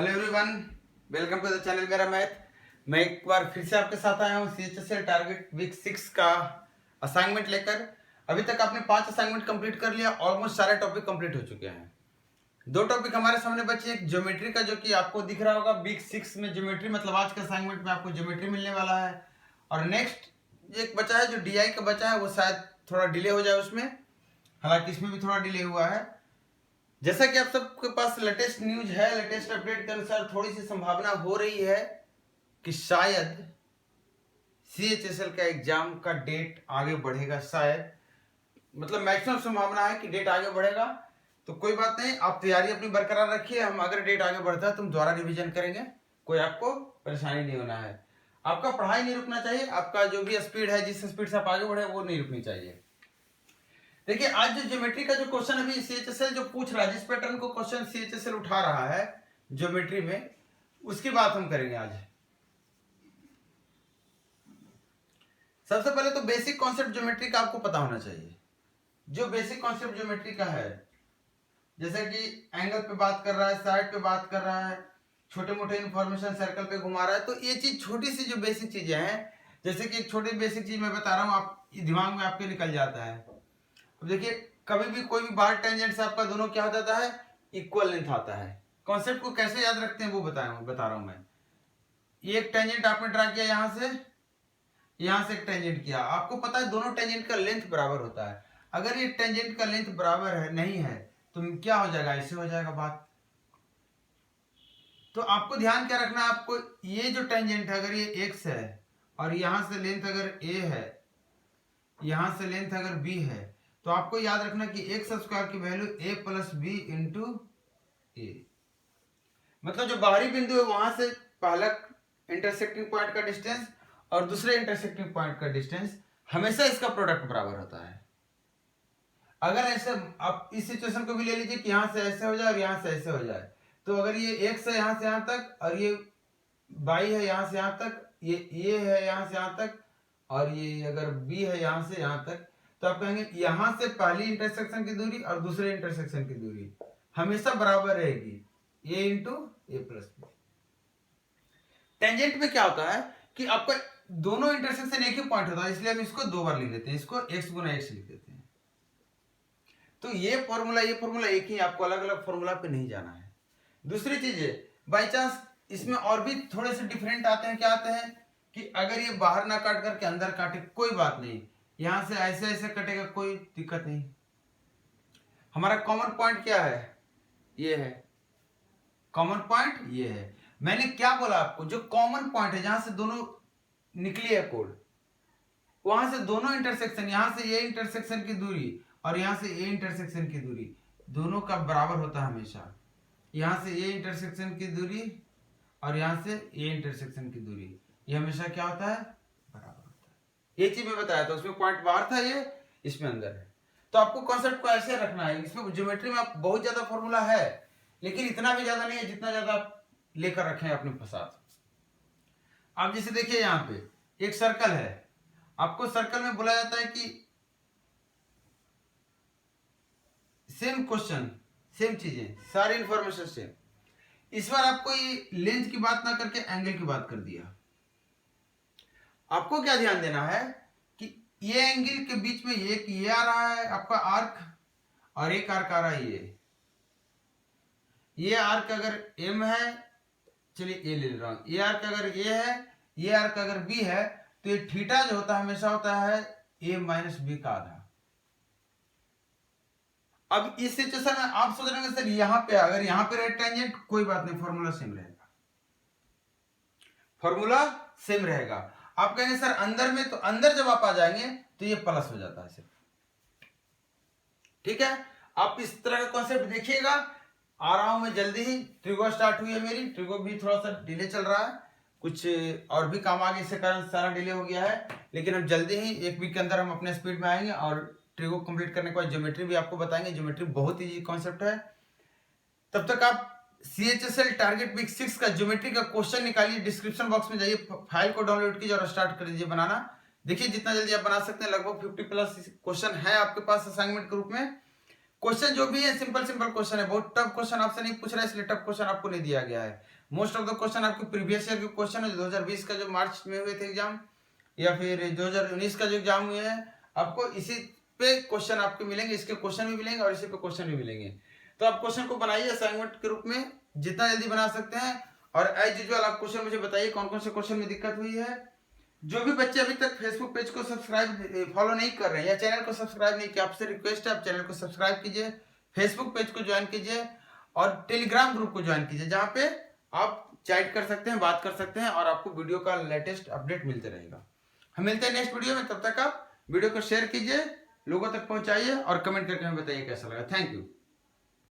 Hello everyone, welcome to the channel मेरा math. मैं एक बार फिर से आपके साथ आया हूँ CHSL टारगेट वीक 6 का असाइनमेंट लेकर। अभी तक आपने 5 असाइनमेंट कंप्लीट कर लिया, ऑलमोस्ट सारे टॉपिक कंप्लीट हो चुके हैं। 2 टॉपिक हमारे सामने बचे, एक ज्योमेट्री का जो कि आपको दिख रहा होगा वीक 6 में ज्योमेट्री, मतलब आज के असाइनमेंट में आपको ज्योमेट्री मिलने वाला है। और नेक्स्ट एक बचा है जो DI का बचा है, वो शायद थोड़ा डिले हो जाए उसमें, हालांकि इसमें भी थोड़ा डिले हुआ है। जैसा कि आप सबके पास लेटेस्ट न्यूज है, लेटेस्ट अपडेट के अनुसार थोड़ी सी संभावना हो रही है कि शायद CHSL का एग्जाम का डेट आगे बढ़ेगा। शायद मतलब मैक्सिमम संभावना है कि डेट आगे बढ़ेगा। तो कोई बात नहीं, आप तैयारी अपनी बरकरार रखिए। हम अगर डेट आगे बढ़ता है तो हम दोबारा रिवीजन करेंगे, कोई आपको परेशानी नहीं होना है। आपका पढ़ाई नहीं रुकना चाहिए, आपका जो भी स्पीड है, जिस स्पीड से आप आगे बढ़े वो नहीं रुकनी चाहिए। देखिए, आज जो ज्योमेट्री का जो क्वेश्चन अभी CHSL जो पूछ रहा है, जिस पैटर्न को क्वेश्चन CHSL उठा रहा है ज्योमेट्री में, उसकी बात हम करेंगे आज। सबसे पहले तो बेसिक कॉन्सेप्ट ज्योमेट्री का आपको पता होना चाहिए। जो बेसिक कॉन्सेप्ट ज्योमेट्री का है, जैसे कि एंगल पे बात कर रहा है, साइड पे बात कर रहा है, छोटे मोटे इंफॉर्मेशन सर्कल पे घुमा रहा है, तो ये चीज छोटी सी जो बेसिक चीजें हैं, जैसे कि एक छोटी बेसिक चीज मैं बता रहा हूँ, आप दिमाग में आपके निकल जाता है। अब देखिए, कभी भी कोई भी बार टेंजेंट से आपका दोनों क्या हो जाता है, इक्वल लेंथ आता है। कॉन्सेप्ट को कैसे याद रखते हैं वो बता रहा हूं मैं। ये एक टेंजेंट आपने ड्रा किया, यहां से एक टेंजेंट किया, आपको पता है दोनों टेंजेंट का लेंथ बराबर होता है। अगर ये टेंजेंट का लेंथ बराबर है नहीं है तो क्या हो जाएगा, ऐसे हो जाएगा बात। तो आपको ध्यान क्या रखना है, आपको ये जो टेंजेंट है अगर ये x है और यहां से लेंथ अगर a है, यहां से लेंथ अगर b है, तो आपको याद रखना कि एक्स स्क्वायर की value a plus b into a. मतलब जो बाहरी बिंदु है वहां से पहला इंटरसेक्टिंग पॉइंट का डिस्टेंस और दूसरे इंटरसेक्टिंग पॉइंट का डिस्टेंस, हमेशा इसका प्रोडक्ट बराबर होता है। अगर ऐसे आप इस सिचुएशन को भी ले लीजिए कि यहां से ऐसे हो जाए और यहां से ऐसे हो जाए, तो अगर ये एक्स है यहां से यहां तक और ये वाई है यहां से यहां तक, ये है यहां से यहां तक और ये अगर बी है यहां से यहां तक, तो आप कहेंगे यहां से पहली इंटरसेक्शन की दूरी और दूसरे इंटरसेक्शन की दूरी हमेशा बराबर रहेगी, a into a plus b. Tangent में क्या होता है कि आपका दोनों इंटरसेक्शन एक ही पॉइंट होता है, इसलिए हम इसको 2 बार लिख देते हैं, इसको x गुना x लिख देते हैं। तो ये फॉर्मूला एक ही, आपको अलग अलग फॉर्मूला पे नहीं जाना है। दूसरी चीज है, बाई चांस इसमें और भी थोड़े से डिफरेंट आते हैं। क्या आते हैं कि अगर ये बाहर ना काट करके अंदर काटे, कोई बात नहीं, यहां से ऐसे ऐसे कटेगा, कोई दिक्कत नहीं। हमारा कॉमन पॉइंट क्या है, ये है कॉमन पॉइंट, ये है। मैंने क्या बोला आपको, जो कॉमन पॉइंट है जहां से दोनों निकली है कोड, वहां से दोनों इंटरसेक्शन, यहां से ये इंटरसेक्शन की दूरी और यहां से ये इंटरसेक्शन की दूरी दोनों का बराबर होता है हमेशा। यहां से ये इंटरसेक्शन की दूरी और यहां से ये इंटरसेक्शन की दूरी, ये हमेशा क्या होता है, बराबर होता है। ये चीज मैं बताया था, उसमें पॉइंट बाहर था, ये इसमें अंदर है। तो आपको कॉन्सेप्ट को ऐसे रखना है। इसमें ज्योमेट्री में आप बहुत ज्यादा फॉर्मूला है, लेकिन इतना भी ज्यादा नहीं है जितना ज्यादा आप लेकर रखें अपने साथ। आप जैसे देखिए, यहाँ पे एक सर्कल है, आपको सर्कल में बोला जाता है कि सेम क्वेश्चन, सेम चीजें, सारी इंफॉर्मेशन सेम। इस बार आपको ये लेंथ की बात ना करके एंगल की बात कर दिया। आपको क्या ध्यान देना है कि ये एंगल के बीच में ये आ रहा है आपका आर्क, और एक आर्क आ रहा है ये आर्क अगर m है, चलिए ये ले रहा हूं, ये आर्क अगर a है, ये आर्क अगर b है, तो ये थीटा जो होता है हमेशा होता है a माइनस b का आधा। अब इस सिचुएशन में आप सोच रहे होंगे सर यहां पे अगर यहां पे रहे टेंजेंट, कोई बात नहीं, फॉर्मूला सेम रहेगा, फॉर्मूला सेम रहेगा। आप कहेंगे सर अंदर में, तो अंदर जब आप आ जाएंगे तो ये प्लस हो जाता है सिर्फ। ठीक है, आप इस तरह का कॉन्सेप्ट देखिएगा। आ रहा हूं मैं जल्दी ही, ट्रिगो स्टार्ट हुई है मेरी, ट्रिगो भी थोड़ा सा डिले चल रहा है, कुछ और भी काम आ गए, इसके कारण सारा डिले हो गया है, लेकिन हम जल्दी ही 1 वीक के अंदर हम अपने स्पीड में आएंगे और ट्रिगो कंप्लीट करने के बाद ज्योमेट्री भी आपको बताएंगे। ज्योमेट्री बहुत ईजी कॉन्सेप्ट है। तब तक आप CHSL टारगेट वीक 6 का ज्योमेट्री का क्वेश्चन निकालिए, डिस्क्रिप्शन बॉक्स में जाइए, फाइल को डाउनलोड कीजिए और स्टार्ट कर दीजिए बनाना। देखिए जितना जल्दी आप बना सकते हैं, लगभग 50 प्लस क्वेश्चन है आपके पास असाइनमेंट के रूप में। क्वेश्चन जो भी है सिंपल सिंपल क्वेश्चन है, बहुत टफ क्वेश्चन आपसे नहीं पूछ रहा है, इसलिए टफ क्वेश्चन आपको नहीं दिया गया है। मोस्ट ऑफ द क्वेश्चन आपके प्रीवियस ईयर के क्वेश्चन है, 2020 का जो मार्च में हुए थे एग्जाम, या फिर 2019 का जो एग्जाम हुए हैं, आपको इसी पे क्वेश्चन आपको मिलेंगे, इसके क्वेश्चन भी मिलेंगे और इसी पे क्वेश्चन भी मिलेंगे। तो आप क्वेश्चन को बनाइए असाइनमेंट के रूप में जितना जल्दी बना सकते हैं, और एज यूजुअल आप क्वेश्चन मुझे बताइए कौन कौन से क्वेश्चन में दिक्कत हुई है। जो भी बच्चे अभी तक फेसबुक पेज को सब्सक्राइब फॉलो नहीं कर रहे हैं या चैनल को सब्सक्राइब नहीं किया, आपसे रिक्वेस्ट है आप चैनल को सब्सक्राइब कीजिए, फेसबुक पेज को ज्वाइन कीजिए और टेलीग्राम ग्रुप को ज्वाइन कीजिए, जहां पे आप चैट कर सकते हैं, बात कर सकते हैं और आपको वीडियो का लेटेस्ट अपडेट मिलते रहेगा। हम मिलते हैं नेक्स्ट वीडियो में, तब तक आप वीडियो को शेयर कीजिए, लोगों तक पहुंचाइए और कमेंट करके हमें बताइए कैसा लगा। Thank you.